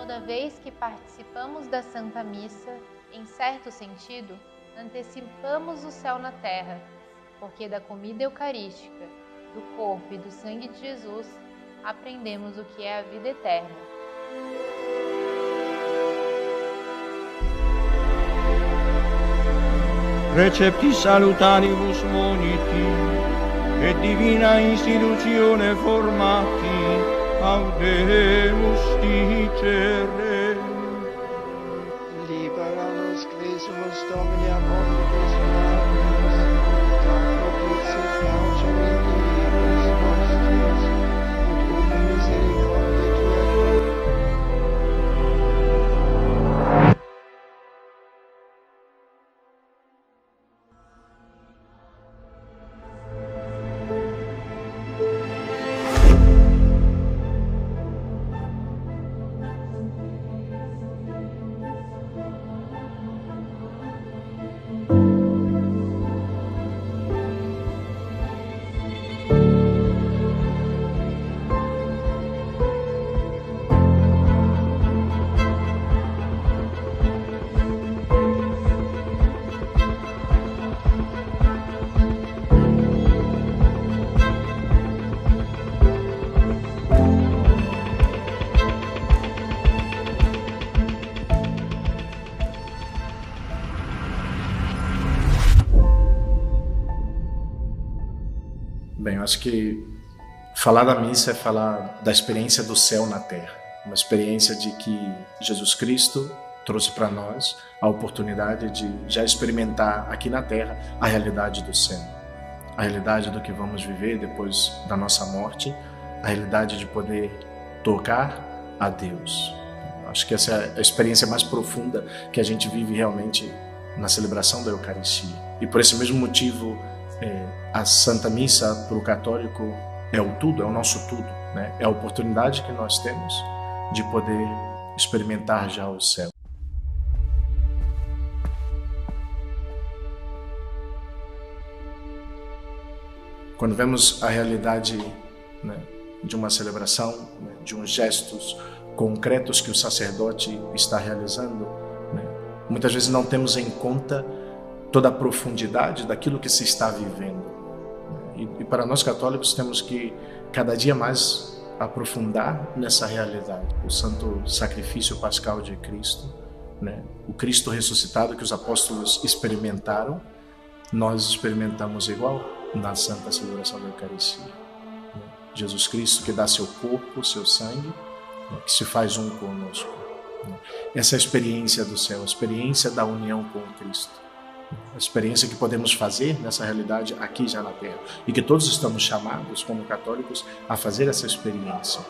Toda vez que participamos da Santa Missa, em certo sentido, antecipamos o céu na terra, porque da comida eucarística, do corpo e do sangue de Jesus, aprendemos o que é a vida eterna. Recepti salutaribus moniti, et divina institutione formati, audemus dicere. Libera nos Christus Domini ab omnibus malus, da propizio facem in diebus nostris, ut ubi misericordia tua. Bem, eu acho que falar da missa é falar da experiência do céu na terra. Uma experiência de que Jesus Cristo trouxe para nós a oportunidade de já experimentar aqui na terra a realidade do céu. A realidade do que vamos viver depois da nossa morte, a realidade de poder tocar a Deus. Acho que essa é a experiência mais profunda que a gente vive realmente na celebração da Eucaristia. E por esse mesmo motivo, a Santa Missa para o católico é o tudo, é o nosso tudo, né? É a oportunidade que nós temos de poder experimentar já o céu. Quando vemos a realidade, né, de uma celebração, né, de uns gestos concretos que o sacerdote está realizando, né, muitas vezes não temos em conta toda a profundidade daquilo que se está vivendo. E para nós católicos temos que cada dia mais aprofundar nessa realidade. O santo sacrifício pascal de Cristo, né? O Cristo ressuscitado que os apóstolos experimentaram, nós experimentamos igual na santa celebração da Eucaristia. Né? Jesus Cristo que dá seu corpo, seu sangue, né? Que se faz um conosco. Né? Essa é a experiência do céu, a experiência da união com Cristo. A experiência que podemos fazer nessa realidade aqui já na Terra. E que todos estamos chamados, como católicos, a fazer essa experiência.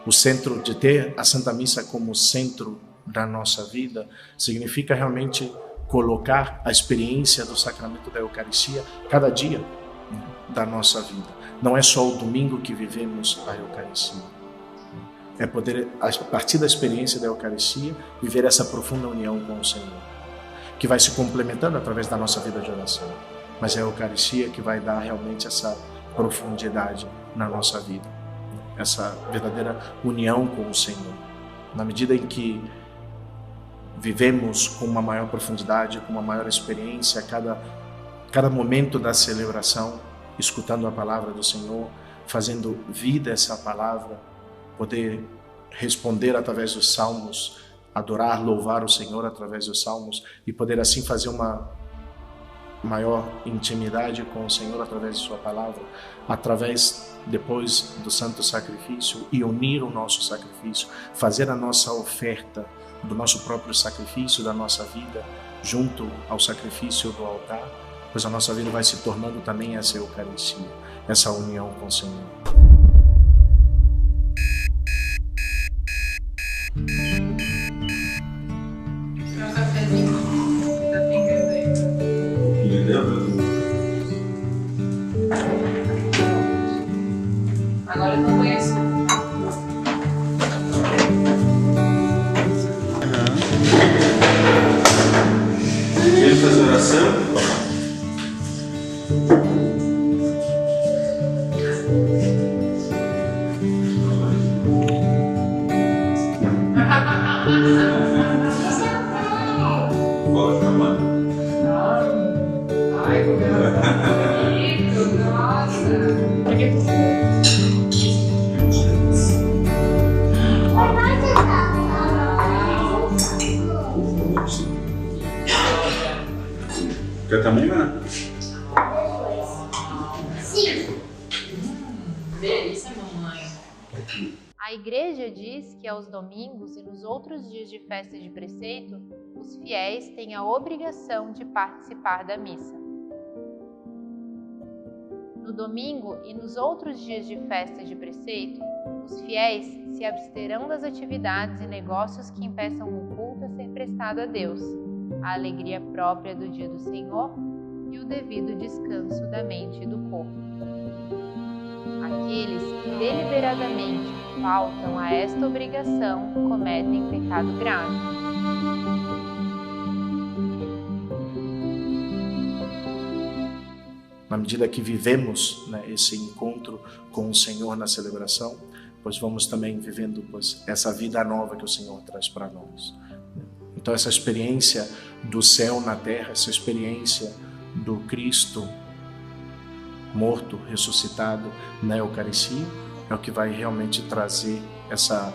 O centro de ter a Santa Missa como centro da nossa vida significa realmente colocar a experiência do sacramento da Eucaristia cada dia, né, da nossa vida. Não é só o domingo que vivemos a Eucaristia. É poder, a partir da experiência da Eucaristia, viver essa profunda união com o Senhor, que vai se complementando através da nossa vida de oração. Mas é a Eucaristia que vai dar realmente essa profundidade na nossa vida, essa verdadeira união com o Senhor. Na medida em que vivemos com uma maior profundidade, com uma maior experiência, cada momento da celebração, escutando a palavra do Senhor, fazendo vida essa palavra, poder responder através dos salmos, adorar, louvar o Senhor através dos salmos e poder assim fazer uma maior intimidade com o Senhor através de sua palavra, através depois do santo sacrifício e unir o nosso sacrifício, fazer a nossa oferta do nosso próprio sacrifício, da nossa vida, junto ao sacrifício do altar, pois a nossa vida vai se tornando também essa Eucaristia, essa união com o Senhor. Agora eu não conheço. Ele faz oração. Quer também, Mana? Sim. Delícia, mamãe. A igreja diz que aos domingos e nos outros dias de festa de preceito, os fiéis têm a obrigação de participar da missa. No domingo e nos outros dias de festa de preceito, os fiéis se absterão das atividades e negócios que impeçam o culto a ser prestado a Deus, a alegria própria do dia do Senhor e o devido descanso da mente e do corpo. Aqueles que deliberadamente faltam a esta obrigação cometem pecado grave. Na medida que vivemos, né, esse encontro com o Senhor na celebração, pois vamos também vivendo essa vida nova que o Senhor traz para nós. Então essa experiência do céu na terra, essa experiência do Cristo morto, ressuscitado na Eucaristia, é o que vai realmente trazer essa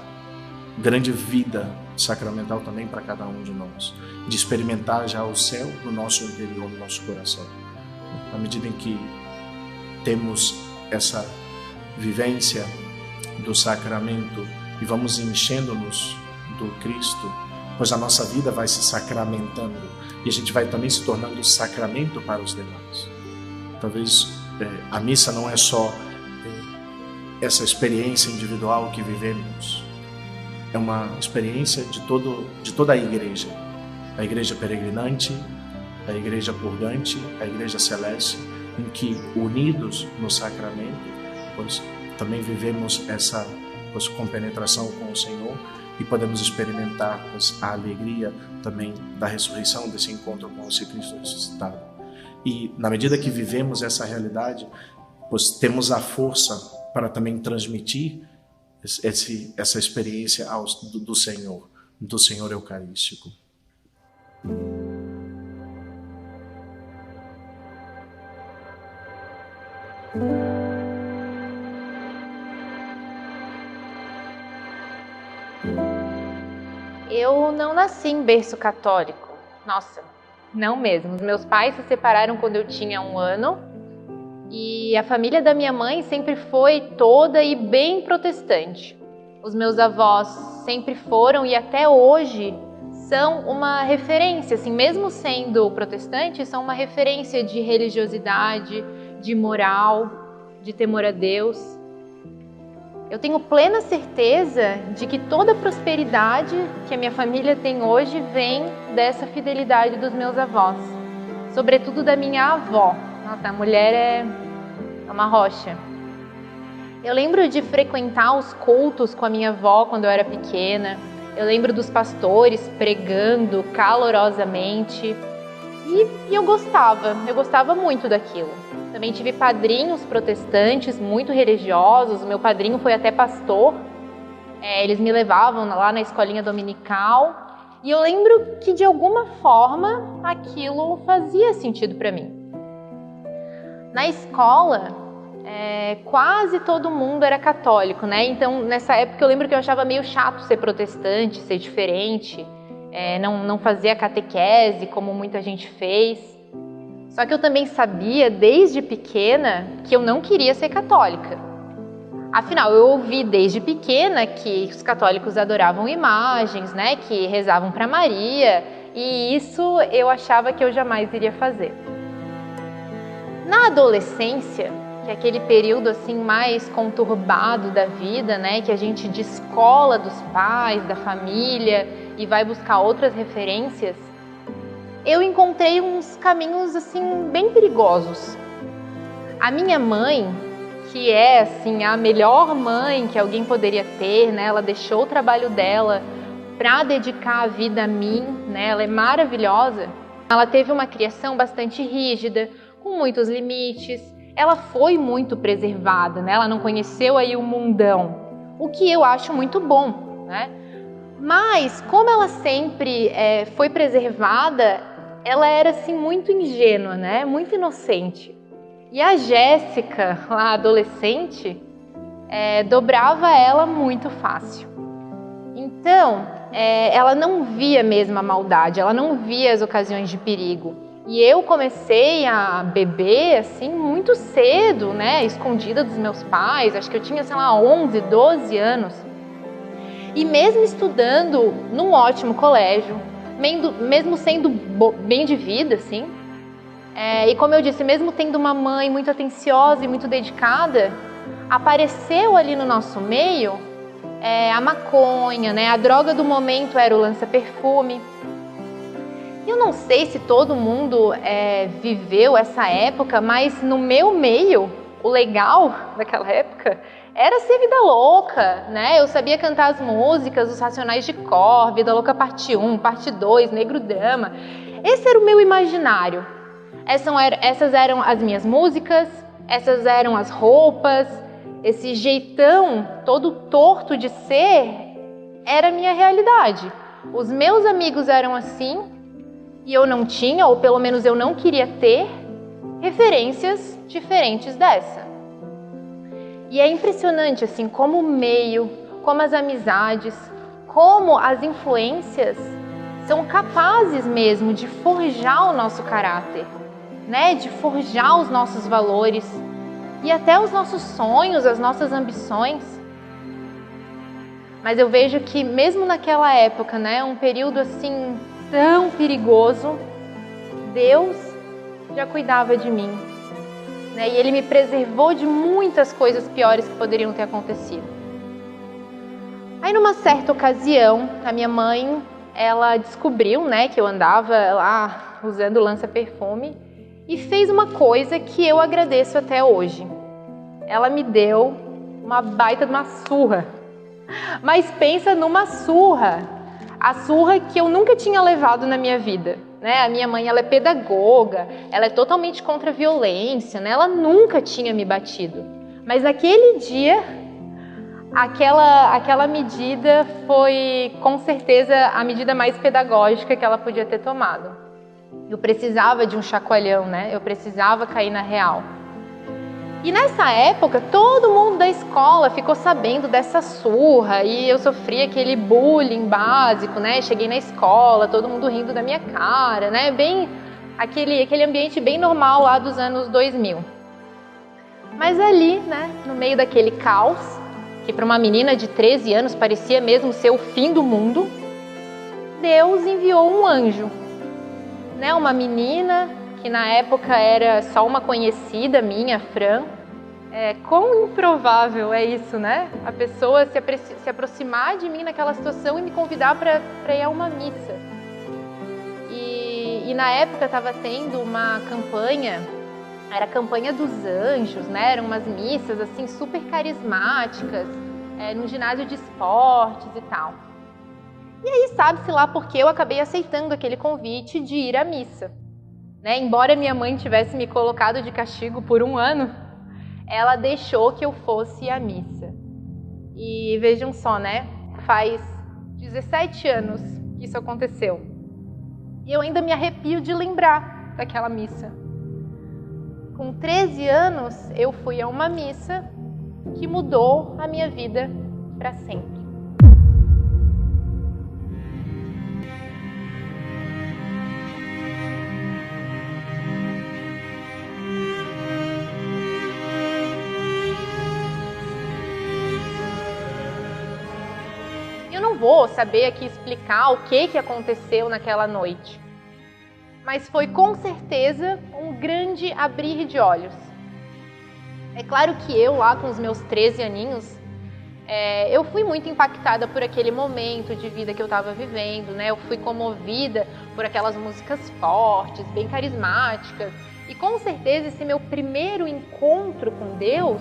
grande vida sacramental também para cada um de nós, de experimentar já o céu no nosso interior, no nosso coração. À medida em que temos essa vivência do sacramento e vamos enchendo-nos do Cristo, pois a nossa vida vai se sacramentando e a gente vai também se tornando sacramento para os demais. Talvez a missa não é só essa experiência individual que vivemos, é uma experiência de toda a igreja peregrinante, a igreja purgante, a igreja celeste, em que unidos no sacramento, pois também vivemos essa compenetração com o Senhor e podemos experimentar a alegria também da ressurreição, desse encontro com esse Cristo ressuscitado. E na medida que vivemos essa realidade, pois temos a força para também transmitir essa experiência do Senhor Eucarístico. Eu não nasci em berço católico. Nossa, não mesmo. Os meus pais se separaram quando eu tinha 1 ano e a família da minha mãe sempre foi toda e bem protestante. Os meus avós sempre foram e até hoje são uma referência, assim, mesmo sendo protestantes, são uma referência de religiosidade, de moral, de temor a Deus. Eu tenho plena certeza de que toda a prosperidade que a minha família tem hoje vem dessa fidelidade dos meus avós, sobretudo da minha avó. Nossa, a mulher é uma rocha. Eu lembro de frequentar os cultos com a minha avó quando eu era pequena. Eu lembro dos pastores pregando calorosamente e eu gostava muito daquilo. Também tive padrinhos protestantes muito religiosos, o meu padrinho foi até pastor, eles me levavam lá na escolinha dominical e eu lembro que de alguma forma aquilo fazia sentido para mim. Na escola, quase todo mundo era católico, né? Então nessa época eu lembro que eu achava meio chato ser protestante, ser diferente, não fazia catequese como muita gente fez. Só que eu também sabia, desde pequena, que eu não queria ser católica. Afinal, eu ouvi desde pequena que os católicos adoravam imagens, né, que rezavam para Maria, e isso eu achava que eu jamais iria fazer. Na adolescência, que é aquele período assim mais conturbado da vida, né, que a gente descola dos pais, da família e vai buscar outras referências, eu encontrei uns caminhos assim bem perigosos. A minha mãe, que é assim a melhor mãe que alguém poderia ter, né? Ela deixou o trabalho dela para dedicar a vida a mim, né? Ela é maravilhosa. Ela teve uma criação bastante rígida, com muitos limites. Ela foi muito preservada, né? Ela não conheceu aí o mundão, o que eu acho muito bom, né? Mas como ela sempre foi preservada, ela era assim muito ingênua, né? Muito inocente. E a Jéssica, lá adolescente, dobrava ela muito fácil. Então, ela não via mesmo a maldade, ela não via as ocasiões de perigo. E eu comecei a beber, assim, muito cedo, né? Escondida dos meus pais. Acho que eu tinha, sei lá, 11, 12 anos. E mesmo estudando num ótimo colégio, mesmo sendo bem de vida, assim, e como eu disse, mesmo tendo uma mãe muito atenciosa e muito dedicada, apareceu ali no nosso meio a maconha, né? A droga do momento era o lança-perfume. Eu não sei se todo mundo viveu essa época, mas no meu meio, o legal daquela época era ser vida louca, né? Eu sabia cantar as músicas, os Racionais de cor, Vida Louca parte 1, parte 2, Negro Drama. Esse era o meu imaginário. Essas eram as minhas músicas, essas eram as roupas, esse jeitão todo torto de ser era a minha realidade. Os meus amigos eram assim e eu não tinha, ou pelo menos eu não queria ter, referências diferentes dessa. E é impressionante, assim, como o meio, como as amizades, como as influências são capazes mesmo de forjar o nosso caráter, né? De forjar os nossos valores e até os nossos sonhos, as nossas ambições. Mas eu vejo que mesmo naquela época, né, um período assim tão perigoso, Deus já cuidava de mim. E Ele me preservou de muitas coisas piores que poderiam ter acontecido. Aí, numa certa ocasião, a minha mãe, ela descobriu, né, que eu andava lá usando lança-perfume e fez uma coisa que eu agradeço até hoje. Ela me deu uma baita de uma surra. Mas pensa numa surra. A surra que eu nunca tinha levado na minha vida. Né? A minha mãe, ela é pedagoga, ela é totalmente contra a violência, né? Ela nunca tinha me batido. Mas naquele dia, aquela medida foi, com certeza, a medida mais pedagógica que ela podia ter tomado. Eu precisava de um chacoalhão, né? Eu precisava cair na real. E nessa época, todo mundo da escola ficou sabendo dessa surra e eu sofri aquele bullying básico, né? Cheguei na escola, todo mundo rindo da minha cara, né? Bem, aquele ambiente bem normal lá dos anos 2000. Mas ali, né, no meio daquele caos, que para uma menina de 13 anos parecia mesmo ser o fim do mundo, Deus enviou um anjo, né? Uma menina que na época era só uma conhecida minha, Fran. Quão improvável é isso, né? A pessoa se aproximar de mim naquela situação e me convidar para ir a uma missa. E na época estava tendo uma campanha, era a campanha dos anjos, né? Eram umas missas assim super carismáticas, num ginásio de esportes e tal. E aí sabe-se lá porque eu acabei aceitando aquele convite de ir à missa. Né? Embora minha mãe tivesse me colocado de castigo por 1 ano, ela deixou que eu fosse à missa. E vejam só, né? Faz 17 anos que isso aconteceu. E eu ainda me arrepio de lembrar daquela missa. Com 13 anos, eu fui a uma missa que mudou a minha vida para sempre. Vou saber aqui explicar o que aconteceu naquela noite. Mas foi com certeza um grande abrir de olhos. É claro que eu, lá com os meus 13 aninhos, eu fui muito impactada por aquele momento de vida que eu estava vivendo, né? Eu fui comovida por aquelas músicas fortes, bem carismáticas. E com certeza esse meu primeiro encontro com Deus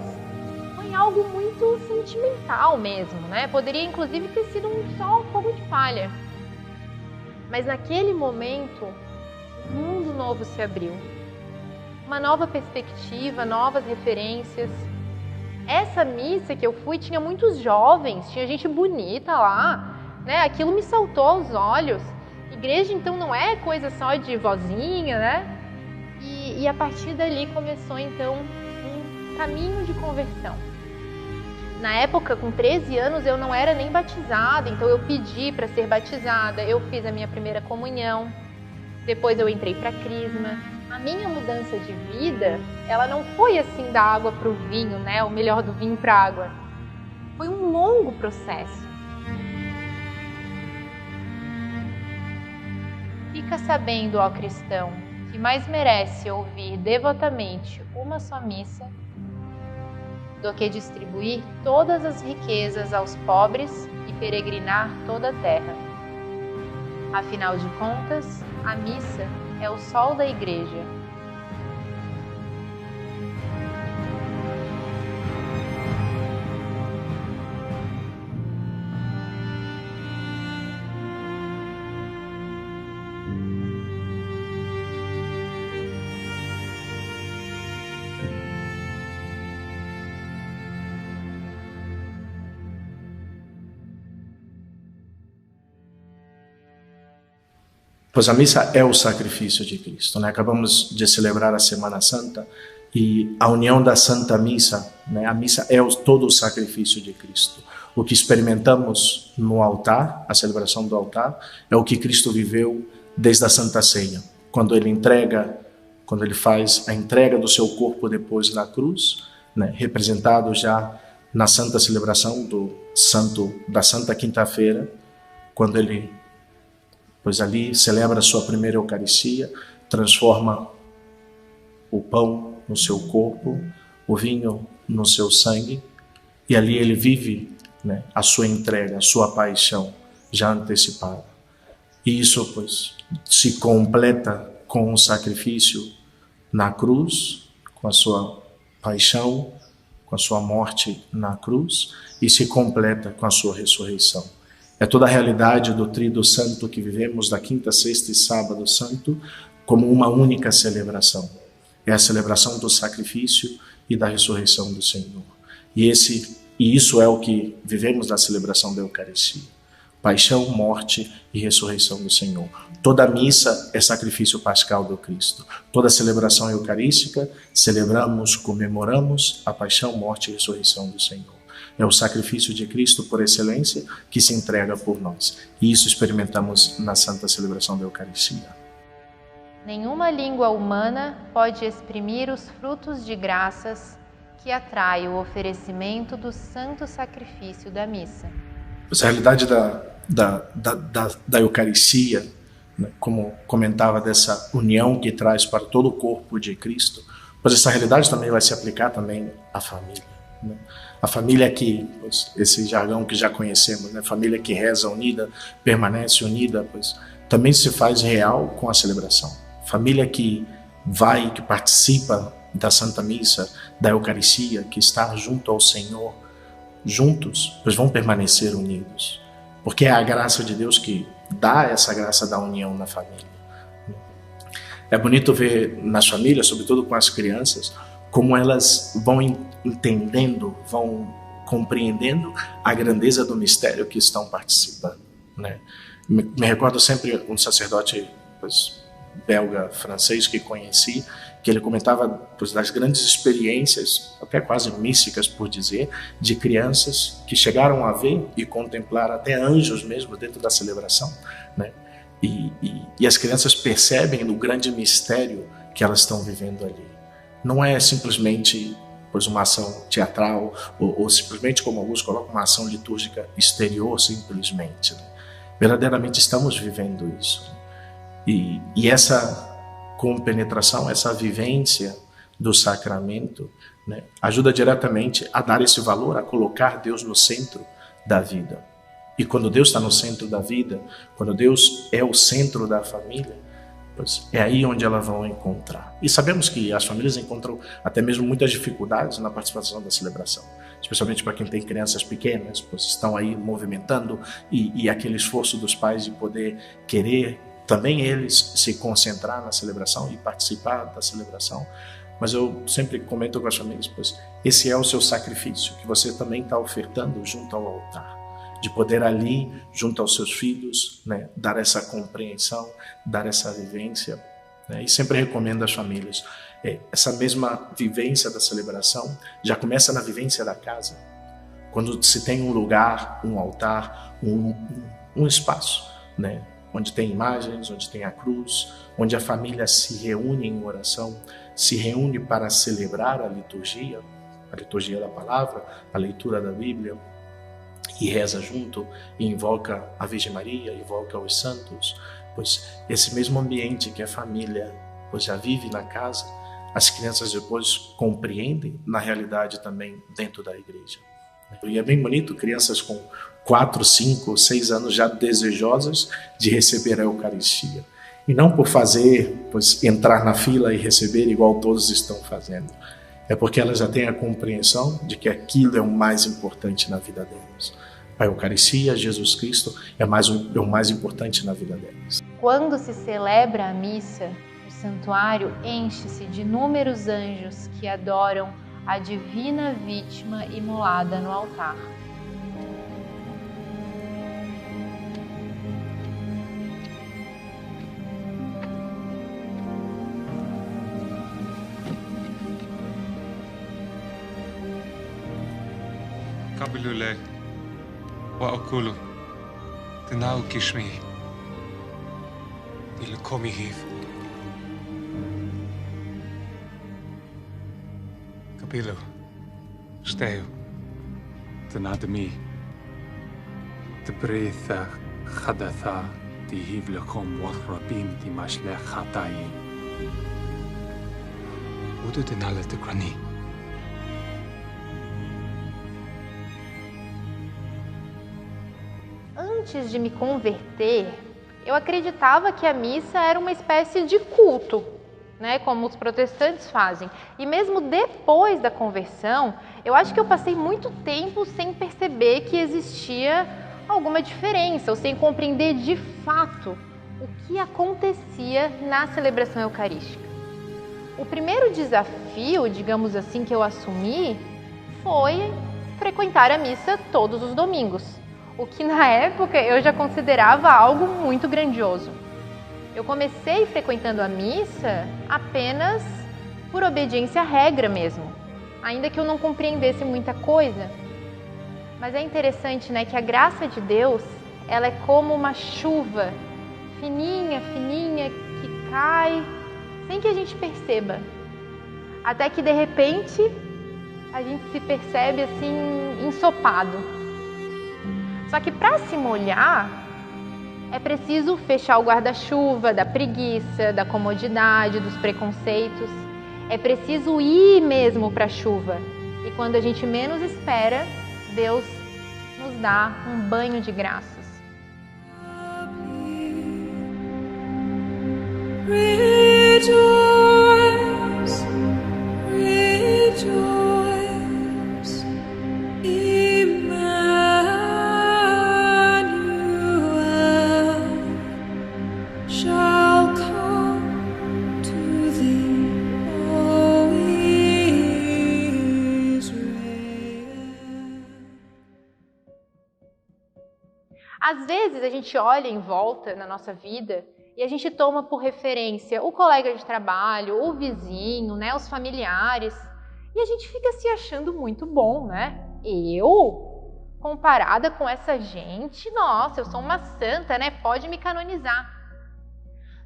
foi algo muito sentimental mesmo, né? Poderia inclusive ter sido só um fogo de palha. Mas naquele momento, um mundo novo se abriu. Uma nova perspectiva, novas referências. Essa missa que eu fui tinha muitos jovens, tinha gente bonita lá, né? Aquilo me saltou aos olhos. Igreja então não é coisa só de vozinha, né? E a partir dali começou então um caminho de conversão. Na época, com 13 anos, eu não era nem batizada, então eu pedi para ser batizada, eu fiz a minha primeira comunhão. Depois eu entrei para Crisma. A minha mudança de vida, ela não foi assim da água para o vinho, né? Ou melhor, do vinho para a água. Foi um longo processo. Fica sabendo, ó cristão, que mais merece ouvir devotamente uma só missa do que distribuir todas as riquezas aos pobres e peregrinar toda a terra. Afinal de contas, a missa é o sol da igreja. Pois a missa é o sacrifício de Cristo, né? Acabamos de celebrar a Semana Santa e a união da Santa Missa, né? A missa é todo o sacrifício de Cristo. O que experimentamos no altar, a celebração do altar, é o que Cristo viveu desde a Santa Ceia, quando ele faz a entrega do seu corpo depois na cruz, né? Representado já na Santa Celebração da Santa Quinta-feira, quando ele ali celebra a sua primeira Eucaristia, transforma o pão no seu corpo, o vinho no seu sangue, e ali ele vive, né, a sua entrega, a sua paixão já antecipada. E isso, se completa com o sacrifício na cruz, com a sua paixão, com a sua morte na cruz, e se completa com a sua ressurreição. É toda a realidade do Tríduo Santo que vivemos da quinta, sexta e sábado santo como uma única celebração. É a celebração do sacrifício e da ressurreição do Senhor. E isso é o que vivemos na celebração da Eucaristia. Paixão, morte e ressurreição do Senhor. Toda missa é sacrifício pascal do Cristo. Toda celebração eucarística, celebramos, comemoramos a paixão, morte e ressurreição do Senhor. É o sacrifício de Cristo por excelência que se entrega por nós. E isso experimentamos na Santa Celebração da Eucaristia. Nenhuma língua humana pode exprimir os frutos de graças que atrai o oferecimento do santo sacrifício da missa. A realidade da Eucaristia, né, como comentava, dessa união que traz para todo o corpo de Cristo, pois essa realidade também vai se aplicar também à família. Né? A família que, esse jargão que já conhecemos, né? Família que reza unida, permanece unida, também se faz real com a celebração. Família que vai, que participa da Santa Missa, da Eucaristia, que está junto ao Senhor, juntos, vão permanecer unidos. Porque é a graça de Deus que dá essa graça da união na família. É bonito ver nas famílias, sobretudo com as crianças, como elas vão entendendo, vão compreendendo a grandeza do mistério que estão participando, né? Me recordo sempre um sacerdote belga, francês, que conheci, que ele comentava das grandes experiências, até quase místicas por dizer, de crianças que chegaram a ver e contemplar até anjos mesmo dentro da celebração, né? E as crianças percebem o grande mistério que elas estão vivendo ali. Não é simplesmente uma ação teatral ou simplesmente, como alguns colocam, uma ação litúrgica exterior, simplesmente. Né? Verdadeiramente estamos vivendo isso. E essa compenetração, essa vivência do sacramento, né, ajuda diretamente a dar esse valor, a colocar Deus no centro da vida. E quando Deus está no centro da vida, quando Deus é o centro da família, é aí onde elas vão encontrar. E sabemos que as famílias encontram até mesmo muitas dificuldades na participação da celebração, especialmente para quem tem crianças pequenas, estão aí movimentando, e aquele esforço dos pais de poder querer também eles se concentrar na celebração e participar da celebração. Mas eu sempre comento com as famílias, esse é o seu sacrifício que você também está ofertando junto ao altar, de poder ali, junto aos seus filhos, né, dar essa compreensão, dar essa vivência, né? E sempre recomendo às famílias, essa mesma vivência da celebração já começa na vivência da casa, quando se tem um lugar, um altar, um espaço, né, onde tem imagens, onde tem a cruz, onde a família se reúne em oração, se reúne para celebrar a liturgia da palavra, a leitura da Bíblia, e reza junto, e invoca a Virgem Maria, invoca os santos, pois esse mesmo ambiente que a família pois já vive na casa, as crianças depois compreendem na realidade também dentro da igreja. E é bem bonito, crianças com 4, 5, 6 anos já desejosas de receber a Eucaristia. E não por fazer, pois entrar na fila e receber igual todos estão fazendo. É porque elas já têm a compreensão de que aquilo é o mais importante na vida delas. A Eucaristia, Jesus Cristo, é o mais importante na vida delas. Quando se celebra a missa, o santuário enche-se de inúmeros anjos que adoram a divina vítima imolada no altar. Kabilule wa okulu tenau kishmi dilkomihiv Kabilu steu tenadmi tebretha khadatha dihivlakom warrabim dimashle khatai udu tenala tekrani. Antes de me converter, eu acreditava que a missa era uma espécie de culto, né, como os protestantes fazem. E mesmo depois da conversão, eu acho que eu passei muito tempo sem perceber que existia alguma diferença, ou sem compreender de fato o que acontecia na celebração eucarística. O primeiro desafio, digamos assim, que eu assumi foi frequentar a missa todos os domingos, o que na época eu já considerava algo muito grandioso. Eu comecei frequentando a missa apenas por obediência à regra mesmo, ainda que eu não compreendesse muita coisa. Mas é interessante, né, que a graça de Deus, ela é como uma chuva fininha, fininha, que cai sem que a gente perceba. Até que de repente a gente se percebe assim ensopado. Só que para se molhar, é preciso fechar o guarda-chuva da preguiça, da comodidade, dos preconceitos. É preciso ir mesmo para a chuva. E quando a gente menos espera, Deus nos dá um banho de graças. Rejoice, rejoice. Às vezes a gente olha em volta na nossa vida e a gente toma por referência o colega de trabalho, o vizinho, né, os familiares, e a gente fica se achando muito bom, né? Eu, comparada com essa gente, nossa, eu sou uma santa, né? Pode me canonizar.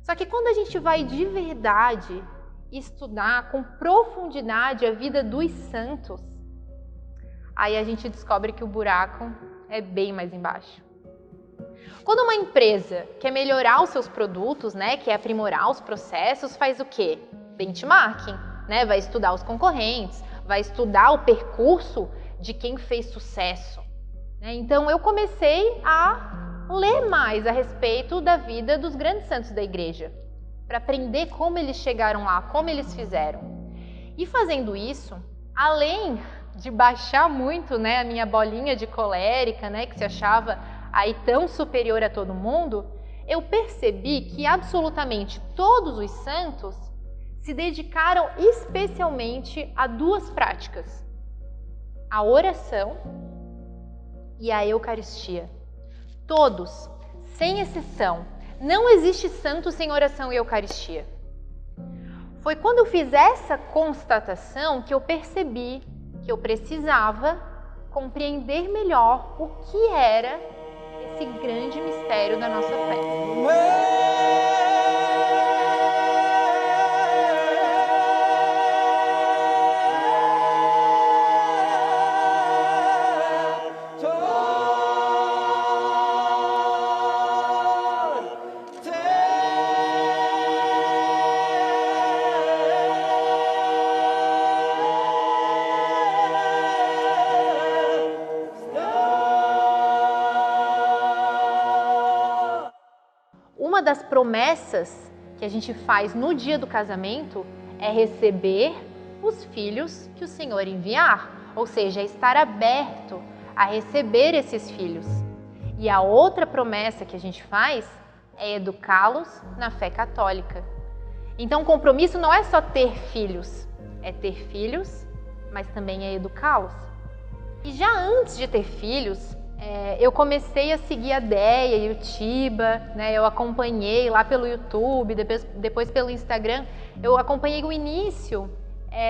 Só que quando a gente vai de verdade estudar com profundidade a vida dos santos, aí a gente descobre que o buraco é bem mais embaixo. Quando uma empresa quer melhorar os seus produtos, né, quer aprimorar os processos, faz o quê? Benchmarking, né? Vai estudar os concorrentes, vai estudar o percurso de quem fez sucesso. Então eu comecei a ler mais a respeito da vida dos grandes santos da igreja, para aprender como eles chegaram lá, como eles fizeram. E fazendo isso, além de baixar muito, né, a minha bolinha de colérica, né, que se achava aí tão superior a todo mundo, eu percebi que absolutamente todos os santos se dedicaram especialmente a duas práticas: a oração e a Eucaristia. Todos, sem exceção, não existe santo sem oração e Eucaristia. Foi quando eu fiz essa constatação que eu percebi que eu precisava compreender melhor o que era esse grande mistério da nossa fé. Uma das promessas que a gente faz no dia do casamento é receber os filhos que o Senhor enviar, ou seja, estar aberto a receber esses filhos. E a outra promessa que a gente faz é educá-los na fé católica. Então o compromisso não é só ter filhos, é ter filhos, mas também é educá-los. E já antes de ter filhos, eu comecei a seguir a Deia e o Tiba, né? Eu acompanhei lá pelo YouTube, depois pelo Instagram, eu acompanhei o início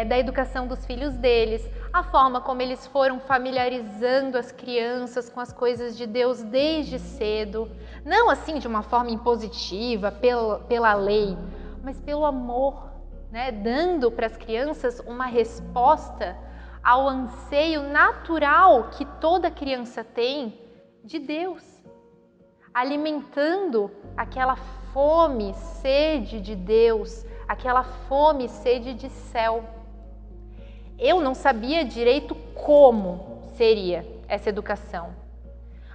da educação dos filhos deles, a forma como eles foram familiarizando as crianças com as coisas de Deus desde cedo, não assim de uma forma impositiva, pela lei, mas pelo amor, né? Dando para as crianças uma resposta ao anseio natural que toda criança tem de Deus, alimentando aquela fome, sede de Deus, aquela fome, sede de céu. Eu não sabia direito como seria essa educação,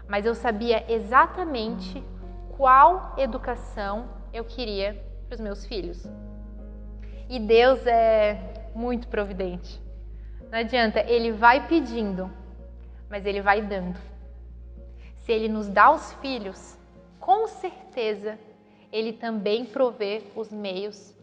mas eu sabia exatamente qual educação eu queria para os meus filhos. E Deus é muito providente. Não adianta, Ele vai pedindo, mas Ele vai dando. Se Ele nos dá os filhos, com certeza Ele também provê os meios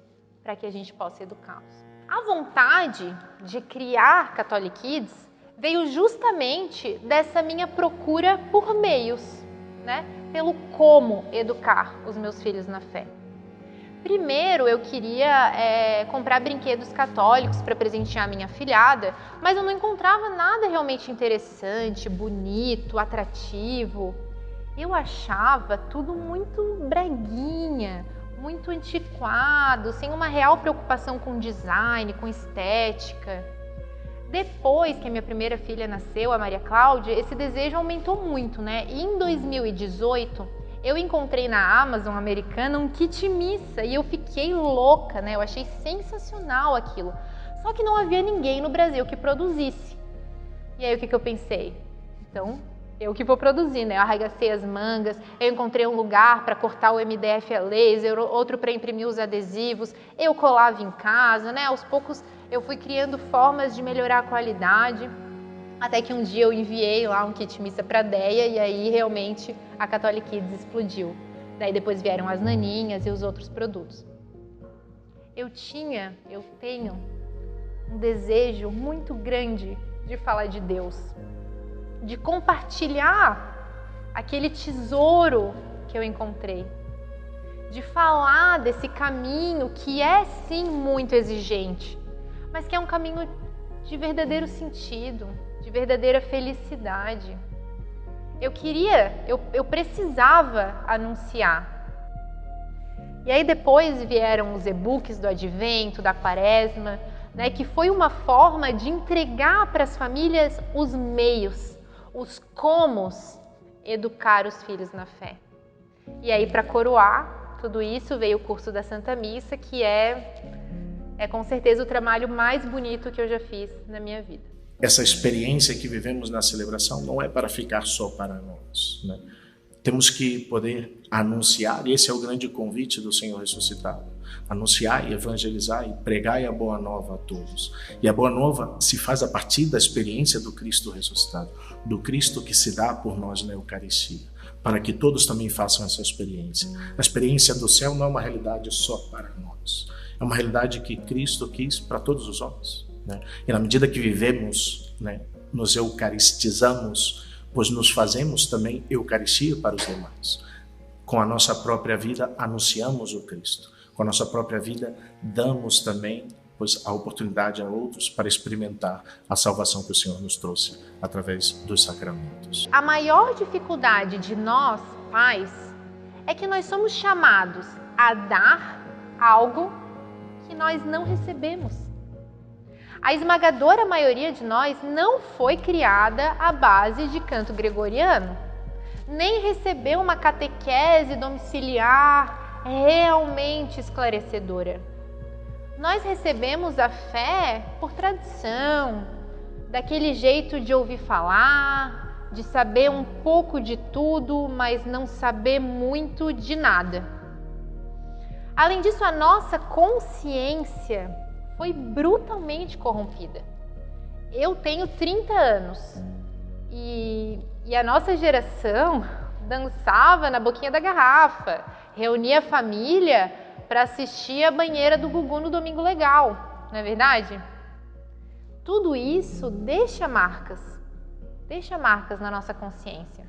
para que a gente possa educá-los. A vontade de criar Catholic Kids veio justamente dessa minha procura por meios, né? Pelo como educar os meus filhos na fé. Primeiro, eu queria comprar brinquedos católicos para presentear minha filhada, mas eu não encontrava nada realmente interessante, bonito, atrativo. Eu achava tudo muito breguinha, muito antiquado, sem uma real preocupação com design, com estética. Depois que a minha primeira filha nasceu, a Maria Cláudia, esse desejo aumentou muito, né? E em 2018, eu encontrei na Amazon americana um kit missa e eu fiquei louca, né? Eu achei sensacional aquilo. Só que não havia ninguém no Brasil que produzisse. E aí o que eu pensei? Então, eu que vou produzir, né? Eu arregacei as mangas, eu encontrei um lugar para cortar o MDF a laser, outro para imprimir os adesivos, eu colava em casa, né? Aos poucos eu fui criando formas de melhorar a qualidade. Até que um dia eu enviei lá um kit missa para a Deia e aí realmente a Catholic Kids explodiu. Daí depois vieram as naninhas e os outros produtos. Eu tenho um desejo muito grande de falar de Deus, de compartilhar aquele tesouro que eu encontrei, de falar desse caminho que é sim muito exigente, mas que é um caminho de verdadeiro sentido, de verdadeira felicidade. Eu precisava anunciar. E aí depois vieram os e-books do Advento, da Quaresma, né, que foi uma forma de entregar para as famílias os meios, os comos educar os filhos na fé. E aí, para coroar tudo isso, veio o curso da Santa Missa, que é com certeza o trabalho mais bonito que eu já fiz na minha vida. Essa experiência que vivemos na celebração não é para ficar só para nós, né? Temos que poder anunciar, e esse é o grande convite do Senhor ressuscitado, anunciar e evangelizar e pregar a boa nova a todos. E a boa nova se faz a partir da experiência do Cristo ressuscitado, do Cristo que se dá por nós na Eucaristia, para que todos também façam essa experiência. A experiência do céu não é uma realidade só para nós, é uma realidade que Cristo quis para todos os homens, né? E na medida que vivemos, né, nos eucaristizamos, pois nos fazemos também Eucaristia para os demais. Com a nossa própria vida anunciamos o Cristo. Com a nossa própria vida damos também pois a oportunidade a outros para experimentar a salvação que o Senhor nos trouxe através dos sacramentos. A maior dificuldade de nós, pais, é que nós somos chamados a dar algo que nós não recebemos. A esmagadora maioria de nós não foi criada à base de canto gregoriano, nem recebeu uma catequese domiciliar realmente esclarecedora. Nós recebemos a fé por tradição, daquele jeito de ouvir falar, de saber um pouco de tudo, mas não saber muito de nada. Além disso, a nossa consciência foi brutalmente corrompida. Eu tenho 30 anos e a nossa geração dançava na boquinha da garrafa, reunia a família para assistir a banheira do Gugu no Domingo Legal, não é verdade? Tudo isso deixa marcas na nossa consciência.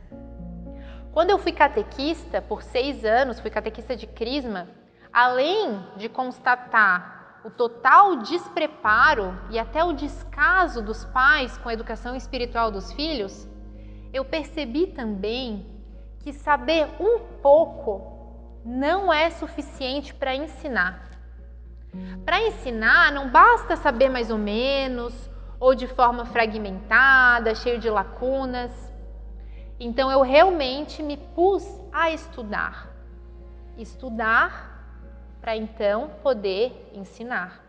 Quando eu fui catequista, por 6 anos, fui catequista de crisma, além de constatar o total despreparo e até o descaso dos pais com a educação espiritual dos filhos, eu percebi também que saber um pouco não é suficiente para ensinar. Para ensinar, não basta saber mais ou menos, ou de forma fragmentada, cheio de lacunas. Então eu realmente me pus a estudar. Estudar para então poder ensinar.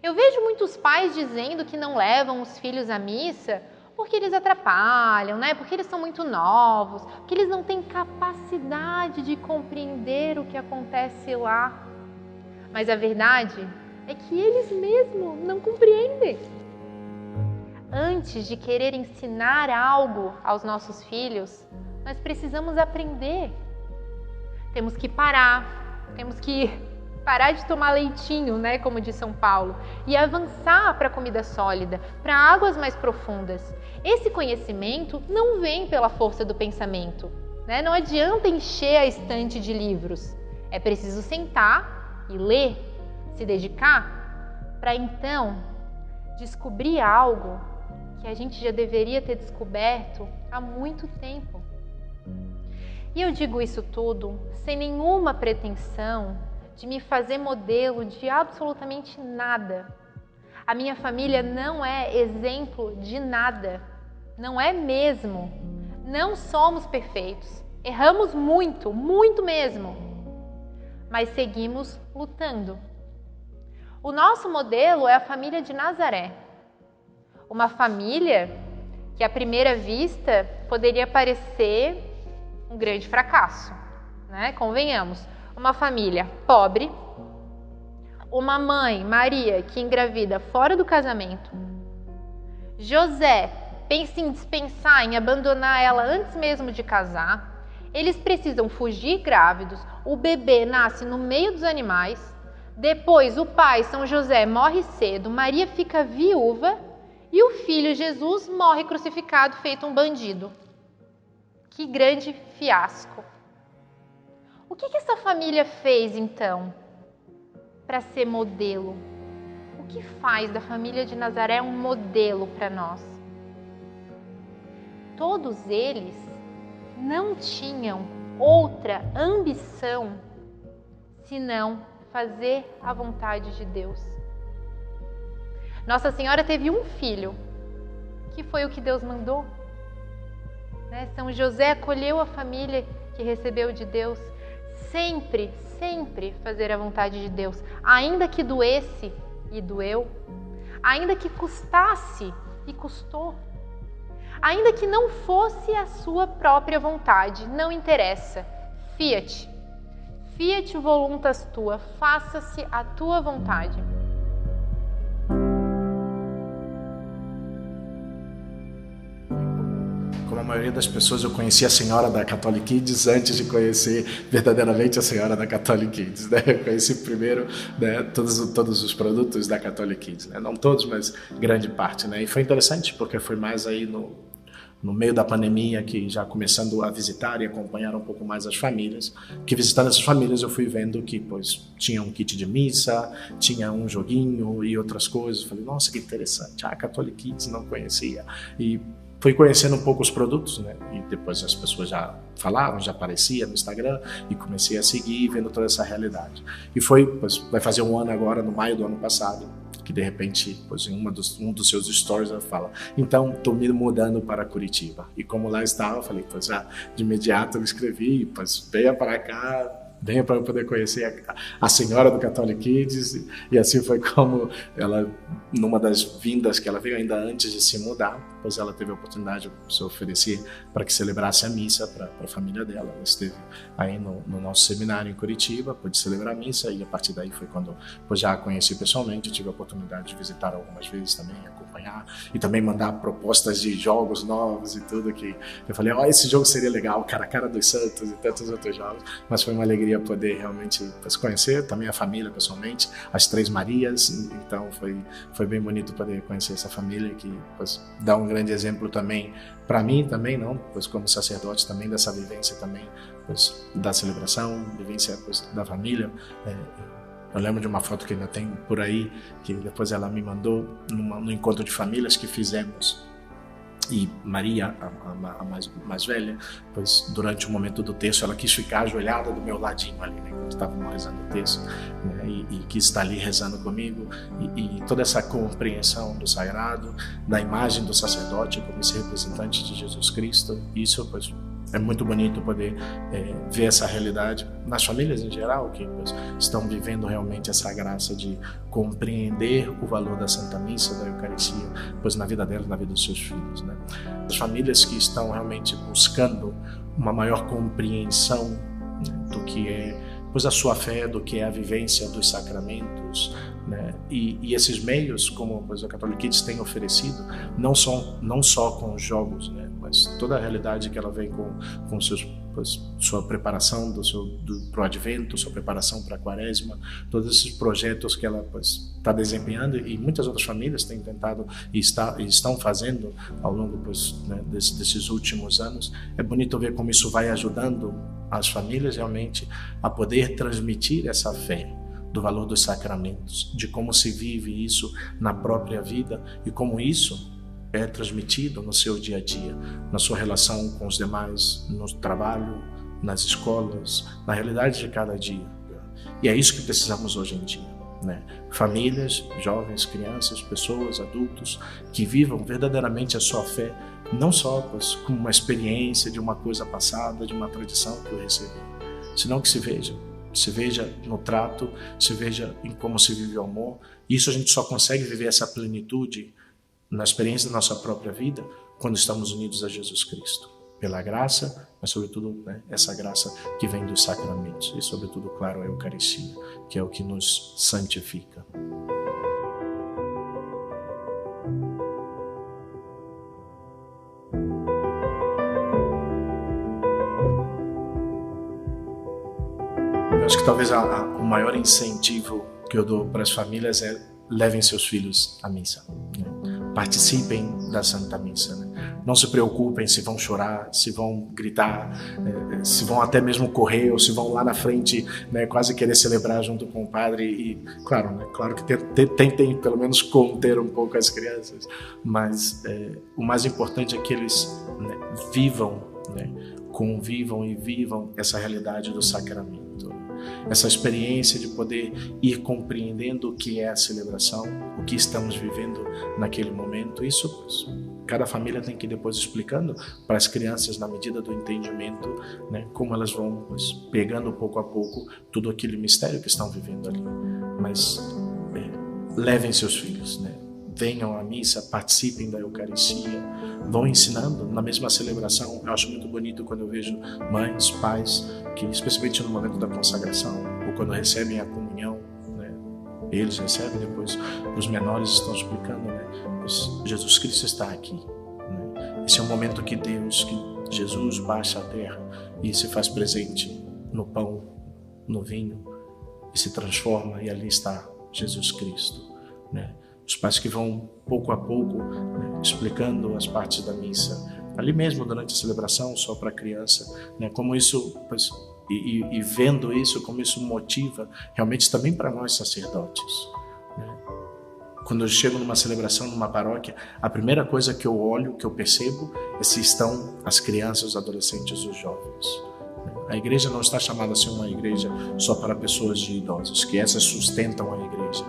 Eu vejo muitos pais dizendo que não levam os filhos à missa porque eles atrapalham, né? Porque eles são muito novos, porque eles não têm capacidade de compreender o que acontece lá. Mas a verdade é que eles mesmos não compreendem. Antes de querer ensinar algo aos nossos filhos, nós precisamos aprender. Temos que parar de tomar leitinho, né, como diz São Paulo, e avançar para a comida sólida, para águas mais profundas. Esse conhecimento não vem pela força do pensamento, né? Não adianta encher a estante de livros. É preciso sentar e ler, se dedicar, para então descobrir algo que a gente já deveria ter descoberto há muito tempo. E eu digo isso tudo sem nenhuma pretensão de me fazer modelo de absolutamente nada. A minha família não é exemplo de nada. Não é mesmo. Não somos perfeitos. Erramos muito, muito mesmo. Mas seguimos lutando. O nosso modelo é a família de Nazaré. Uma família que à primeira vista poderia parecer um grande fracasso, né? Convenhamos. Uma família pobre, uma mãe, Maria, que engravida fora do casamento. José pensa em dispensar, em abandonar ela antes mesmo de casar. Eles precisam fugir grávidos, o bebê nasce no meio dos animais. Depois o pai, São José, morre cedo, Maria fica viúva e o filho Jesus morre crucificado feito um bandido. Que grande fiasco! O que essa família fez, então, para ser modelo? O que faz da família de Nazaré um modelo para nós? Todos eles não tinham outra ambição senão fazer a vontade de Deus. Nossa Senhora teve um filho, que foi o que Deus mandou. São José acolheu a família que recebeu de Deus. Sempre, sempre fazer a vontade de Deus, ainda que doesse e doeu, ainda que custasse e custou, ainda que não fosse a sua própria vontade, não interessa. Fiat voluntas tua, faça-se a tua vontade. Como a maioria das pessoas, eu conheci a senhora da Catholic Kids antes de conhecer verdadeiramente a senhora da Catholic Kids, né? Eu conheci primeiro, né, todos os produtos da Catholic Kids, né? Não todos, mas grande parte, né? E foi interessante porque foi mais aí no meio da pandemia, que já começando a visitar e acompanhar um pouco mais as famílias, que visitando essas famílias eu fui vendo que pois tinha um kit de missa, tinha um joguinho e outras coisas. Falei, nossa, que interessante, a Catholic Kids não conhecia. E fui conhecendo um pouco os produtos, né? E depois as pessoas já falavam, já aparecia no Instagram, e comecei a seguir, vendo toda essa realidade. E foi, pois, vai fazer um ano agora, no maio do ano passado, que de repente, pois, em um dos seus stories ela fala, então estou me mudando para Curitiba. E como lá estava, eu falei, pois já de imediato eu escrevi, pois venha para cá, venha para eu poder conhecer a senhora do Catholic Kids. E assim foi como ela, numa das vindas que ela veio ainda antes de se mudar, pois ela teve a oportunidade de se oferecer para que celebrasse a missa para a família dela. Ela esteve aí no nosso seminário em Curitiba, pôde celebrar a missa, e a partir daí foi quando pois, já a conheci pessoalmente. Eu tive a oportunidade de visitar algumas vezes também, acompanhar e também mandar propostas de jogos novos e tudo, que eu falei, esse jogo seria legal, cara dos Santos e tantos outros jogos. Mas foi uma alegria poder realmente conhecer também a família pessoalmente, as Três Marias. Então foi bem bonito poder conhecer essa família, que pois, dá um grande exemplo também para mim também, não, pois como sacerdote também, dessa vivência também, pois, da celebração, vivência pois, da família. Eu lembro de uma foto que ainda tenho por aí, que depois ela me mandou no encontro de famílias que fizemos. E Maria, a mais velha, pois durante o momento do texto ela quis ficar ajoelhada do meu ladinho ali, né, quando estávamos rezando o texto, né, e quis estar ali rezando comigo, e toda essa compreensão do sagrado, da imagem do sacerdote como esse representante de Jesus Cristo. Isso pois é muito bonito poder ver essa realidade nas famílias em geral, que pois, estão vivendo realmente essa graça de compreender o valor da Santa Missa, da Eucaristia, pois na vida delas, na vida dos seus filhos, né? As famílias que estão realmente buscando uma maior compreensão, né, do que é pois, a sua fé, do que é a vivência dos sacramentos, né? E esses meios, como pois, a Catholic Kids tem oferecido, não só com os jogos, né, mas toda a realidade que ela vem com seus, pois, sua preparação pro Advento, sua preparação para a Quaresma, todos esses projetos que ela está desempenhando, e muitas outras famílias têm tentado e estão fazendo ao longo pois, né, desses últimos anos. É bonito ver como isso vai ajudando as famílias realmente a poder transmitir essa fé, do valor dos sacramentos, de como se vive isso na própria vida e como isso é transmitido no seu dia a dia, na sua relação com os demais, no trabalho, nas escolas, na realidade de cada dia. E é isso que precisamos hoje em dia, né? Famílias, jovens, crianças, pessoas, adultos, que vivam verdadeiramente a sua fé, não só pois, como uma experiência de uma coisa passada, de uma tradição que eu recebi, senão que se veja no trato, se veja em como se vive o amor. Isso a gente só consegue viver essa plenitude na experiência da nossa própria vida quando estamos unidos a Jesus Cristo, pela graça, mas sobretudo, né, essa graça que vem dos sacramentos e sobretudo, claro, a Eucaristia, que é o que nos santifica. Acho que talvez o maior incentivo que eu dou para as famílias é levem seus filhos à missa, né? Participem da Santa Missa, né? Não se preocupem se vão chorar, se vão gritar, se vão até mesmo correr, ou se vão lá na frente, né, quase querer celebrar junto com o padre. E claro, né, claro que tentem pelo menos conter um pouco as crianças, mas o mais importante é que eles, né, vivam, né, convivam e vivam essa realidade do sacramento, essa experiência de poder ir compreendendo o que é a celebração, o que estamos vivendo naquele momento. Isso cada família tem que ir depois explicando para as crianças na medida do entendimento, né, como elas vão pegando pouco a pouco tudo aquele mistério que estão vivendo ali. Mas levem seus filhos, né? Venham à missa, participem da Eucaristia, vão ensinando na mesma celebração. Eu acho muito bonito quando eu vejo mães, pais, que especialmente no momento da consagração, ou quando recebem a comunhão, né, eles recebem, depois os menores estão explicando, né, Jesus Cristo está aqui, né? Esse é um momento que Jesus baixa à terra e se faz presente no pão, no vinho, e se transforma, e ali está Jesus Cristo, né? Os pais que vão pouco a pouco, né, explicando as partes da missa, ali mesmo durante a celebração, só para a criança, né? Como isso, pois, e vendo isso, como isso motiva realmente também para nós sacerdotes, né? Quando eu chego numa celebração, numa paróquia, a primeira coisa que eu olho, que eu percebo, é se estão as crianças, os adolescentes, os jovens. A igreja não está chamada a ser uma igreja só para pessoas de idosos, que essas sustentam a igreja,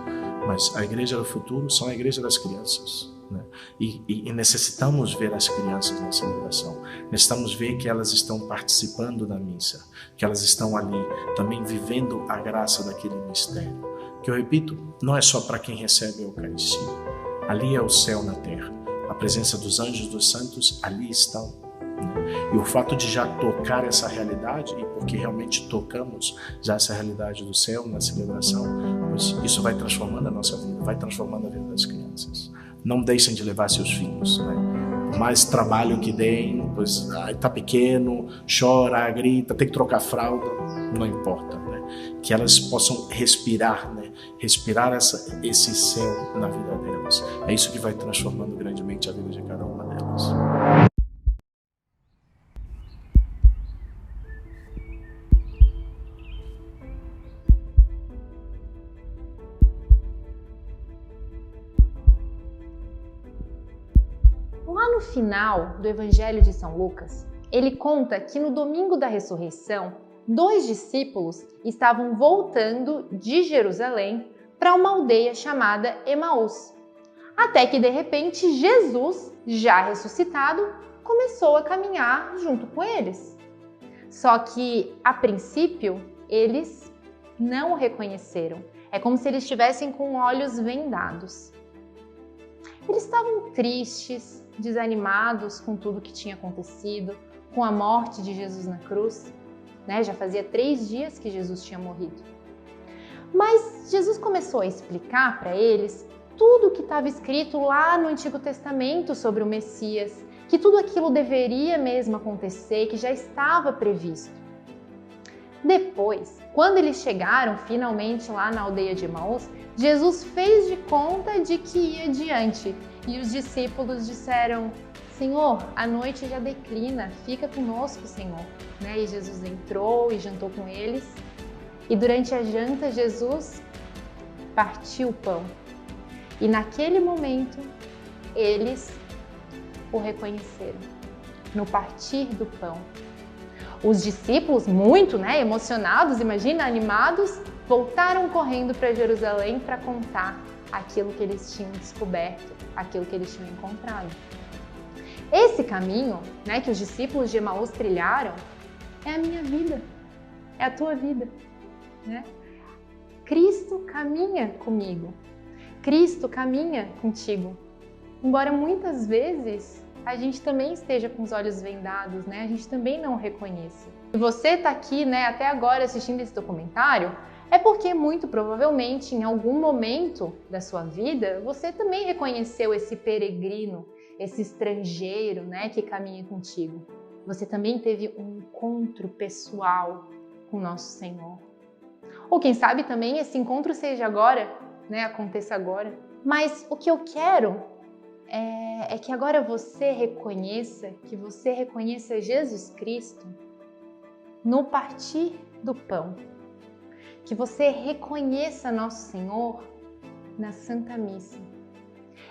mas a igreja do futuro são a igreja das crianças, né? E necessitamos ver as crianças na celebração, necessitamos ver que elas estão participando da missa, que elas estão ali também vivendo a graça daquele mistério, que eu repito, não é só para quem recebe a Eucaristia, ali é o céu na terra, a presença dos anjos, dos santos, ali estão. E o fato de já tocar essa realidade, e porque realmente tocamos já essa realidade do céu na celebração, pois isso vai transformando a nossa vida, vai transformando a vida das crianças. Não deixem de levar seus filhos, né? Por mais trabalho que deem, pois está pequeno, chora, grita, tem que trocar fralda, não importa, né? Que elas possam respirar, né? Respirar esse céu na vida delas. É isso que vai transformando grandemente a vida de cada uma delas. Lá no final do Evangelho de São Lucas, ele conta que no domingo da ressurreição, 2 discípulos estavam voltando de Jerusalém para uma aldeia chamada Emaús. Até que, de repente, Jesus, já ressuscitado, começou a caminhar junto com eles. Só que, a princípio, eles não o reconheceram. É como se eles estivessem com olhos vendados. Eles estavam tristes, desanimados com tudo que tinha acontecido, com a morte de Jesus na cruz, né? Já fazia 3 dias que Jesus tinha morrido. Mas Jesus começou a explicar para eles tudo o que estava escrito lá no Antigo Testamento sobre o Messias, que tudo aquilo deveria mesmo acontecer, que já estava previsto. Depois, quando eles chegaram finalmente lá na aldeia de Emaús, Jesus fez de conta de que ia adiante. E os discípulos disseram: Senhor, a noite já declina, fica conosco, Senhor. Né? E Jesus entrou e jantou com eles. E durante a janta, Jesus partiu o pão. E naquele momento, eles o reconheceram, no partir do pão. Os discípulos, muito emocionados, imagina, animados, voltaram correndo para Jerusalém para contar aquilo que eles tinham descoberto, aquilo que eles tinham encontrado. Esse caminho, que os discípulos de Emaús trilharam, é a minha vida, é a tua vida, né? Cristo caminha comigo, Cristo caminha contigo. Embora muitas vezes a gente também esteja com os olhos vendados, a gente também não o reconheça. Se você está aqui, até agora assistindo esse documentário, é porque muito provavelmente em algum momento da sua vida você também reconheceu esse peregrino, esse estrangeiro, que caminha contigo. Você também teve um encontro pessoal com nosso Senhor. Ou quem sabe também esse encontro seja agora, aconteça agora. Mas o que eu quero é que agora você reconheça Jesus Cristo no partir do pão. Que você reconheça nosso Senhor na Santa Missa.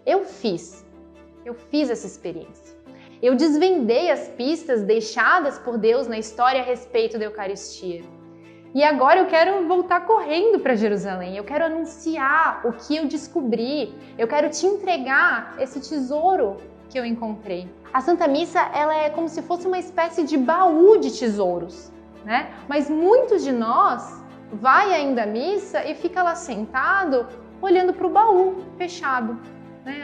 Eu fiz essa experiência. Eu desvendei as pistas deixadas por Deus na história a respeito da Eucaristia. E agora eu quero voltar correndo para Jerusalém. Eu quero anunciar o que eu descobri. Eu quero te entregar esse tesouro que eu encontrei. A Santa Missa, ela é como se fosse uma espécie de baú de tesouros, Mas muitos de nós vai ainda à missa e fica lá sentado, olhando para o baú fechado,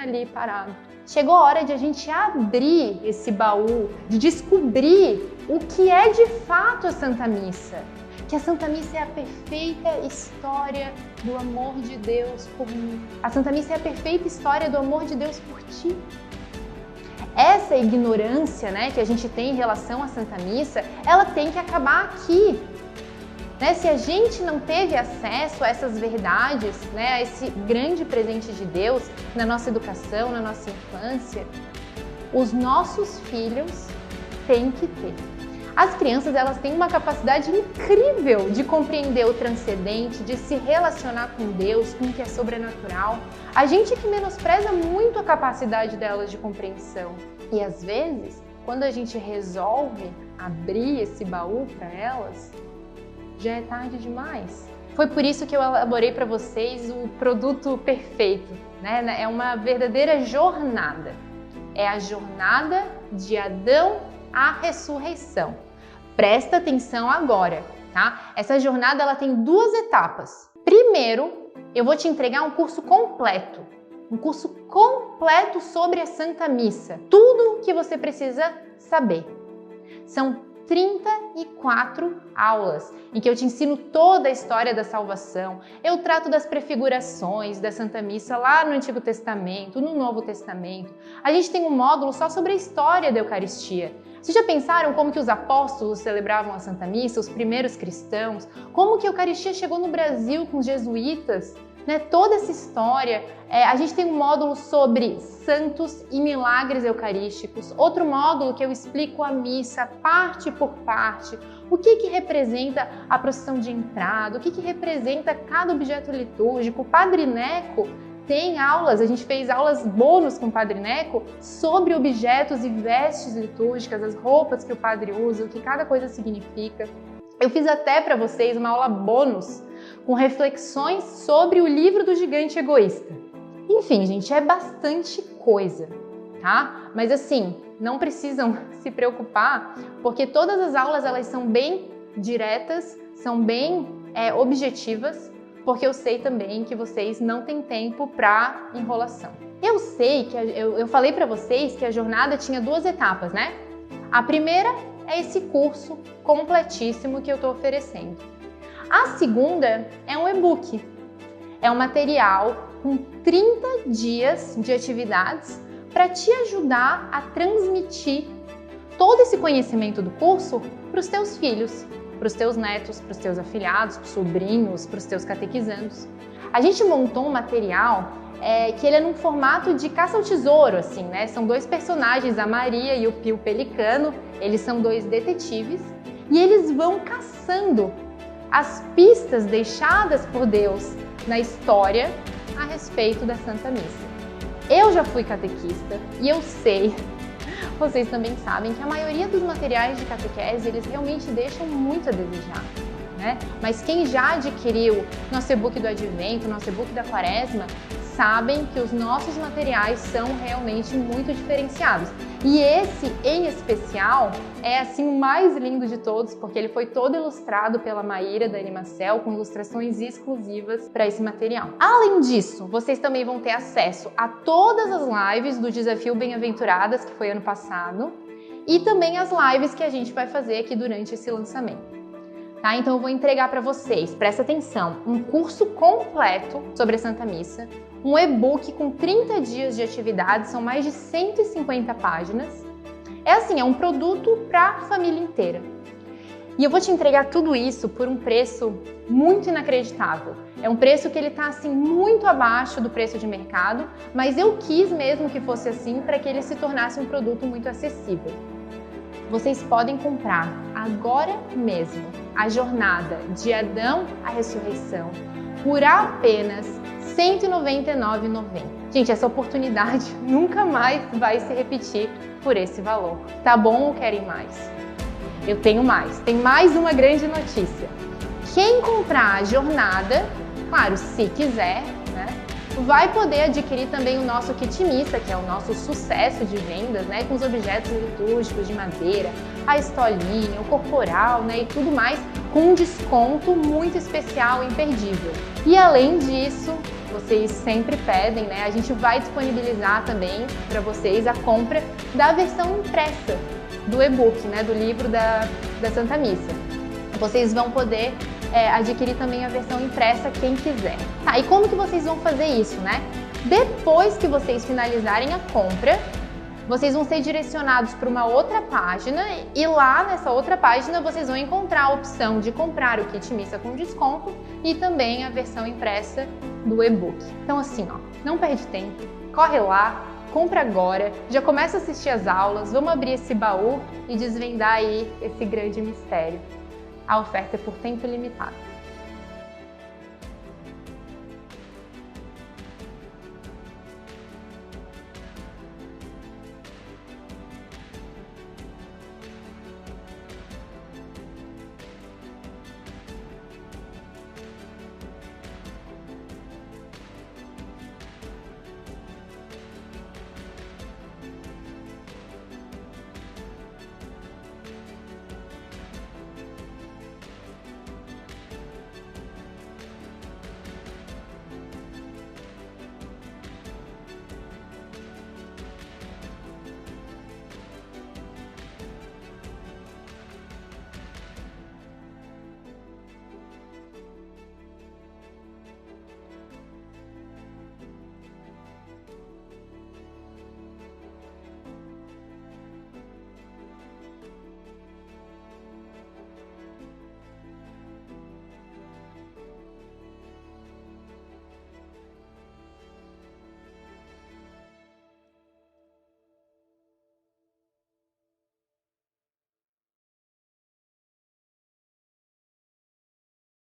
ali parado. Chegou a hora de a gente abrir esse baú, de descobrir o que é de fato a Santa Missa. Que a Santa Missa é a perfeita história do amor de Deus por mim. A Santa Missa é a perfeita história do amor de Deus por ti. Essa ignorância, que a gente tem em relação à Santa Missa, ela tem que acabar aqui. Se a gente não teve acesso a essas verdades, a esse grande presente de Deus na nossa educação, na nossa infância, os nossos filhos têm que ter. As crianças, elas têm uma capacidade incrível de compreender o transcendente, de se relacionar com Deus, com o que é sobrenatural. A gente que menospreza muito a capacidade delas de compreensão. E às vezes, quando a gente resolve abrir esse baú para elas, já é tarde demais. Foi por isso que eu elaborei para vocês o produto perfeito, né? É uma verdadeira jornada. É a jornada de Adão à ressurreição. Presta atenção agora, tá? Essa jornada ela tem 2 etapas. Primeiro, eu vou te entregar um curso completo sobre a Santa Missa. Tudo que você precisa saber. São 34 aulas em que eu te ensino toda a história da salvação. Eu trato das prefigurações da Santa Missa lá no Antigo Testamento, no Novo Testamento. A gente tem um módulo só sobre a história da Eucaristia. Vocês já pensaram como que os apóstolos celebravam a Santa Missa, os primeiros cristãos? Como que a Eucaristia chegou no Brasil com os jesuítas? Né? Toda essa história. A gente tem um módulo sobre santos e milagres eucarísticos. Outro módulo que eu explico a missa, parte por parte. O que representa a procissão de entrada, o que representa cada objeto litúrgico. O Padre Neco tem aulas, a gente fez aulas bônus com o Padre Neco sobre objetos e vestes litúrgicas, as roupas que o padre usa, o que cada coisa significa. Eu fiz até para vocês uma aula bônus com reflexões sobre o livro do gigante egoísta. Enfim, gente, é bastante coisa, tá? Mas assim, não precisam se preocupar, porque todas as aulas elas são bem diretas, são bem objetivas, porque eu sei também que vocês não têm tempo para enrolação. Eu sei que eu falei para vocês que a jornada tinha 2 etapas, né? A primeira é esse curso completíssimo que eu estou oferecendo. A segunda é um e-book. É um material com 30 dias de atividades para te ajudar a transmitir todo esse conhecimento do curso para os teus filhos, para os teus netos, para os teus afilhados, para os sobrinhos, para os teus catequizandos. A gente montou um material que ele é num formato de caça ao tesouro, assim, né? São 2 personagens, a Maria e o Pio Pelicano. Eles são 2 detetives e eles vão caçando as pistas deixadas por Deus na história a respeito da Santa Missa. Eu já fui catequista e eu sei, vocês também sabem, que a maioria dos materiais de catequese, eles realmente deixam muito a desejar, né? Mas quem já adquiriu nosso e-book do Advento, nosso e-book da Quaresma, sabem que os nossos materiais são realmente muito diferenciados. E esse, em especial, é assim o mais lindo de todos, porque ele foi todo ilustrado pela Maíra da Animacel, com ilustrações exclusivas para esse material. Além disso, vocês também vão ter acesso a todas as lives do Desafio Bem-Aventuradas, que foi ano passado, e também as lives que a gente vai fazer aqui durante esse lançamento. Tá? Então eu vou entregar para vocês, presta atenção, um curso completo sobre a Santa Missa, um e-book com 30 dias de atividades, são mais de 150 páginas. É um produto para a família inteira. E eu vou te entregar tudo isso por um preço muito inacreditável. É um preço que ele está assim muito abaixo do preço de mercado, mas eu quis mesmo que fosse assim para que ele se tornasse um produto muito acessível. Vocês podem comprar agora mesmo a jornada de Adão à ressurreição por apenas R$ 199,90. Gente, essa oportunidade nunca mais vai se repetir por esse valor. Tá bom ou querem mais? Eu tenho mais. Tem mais uma grande notícia. Quem comprar a jornada, claro, se quiser, né, vai poder adquirir também o nosso kit missa, que é o nosso sucesso de vendas, né, com os objetos litúrgicos de madeira, a estolinha, o corporal, né, e tudo mais, com um desconto muito especial e imperdível. E além disso, vocês sempre pedem, né, a gente vai disponibilizar também para vocês a compra da versão impressa do e-book, né, do livro da Santa Missa. Vocês vão poder adquirir também a versão impressa, quem quiser. Tá, e como que vocês vão fazer isso, né? Depois que vocês finalizarem a compra, vocês vão ser direcionados para uma outra página e lá nessa outra página vocês vão encontrar a opção de comprar o kit missa com desconto e também a versão impressa do e-book. Então assim, ó, não perde tempo, corre lá, compra agora, já começa a assistir as aulas, vamos abrir esse baú e desvendar aí esse grande mistério. A oferta é por tempo limitado.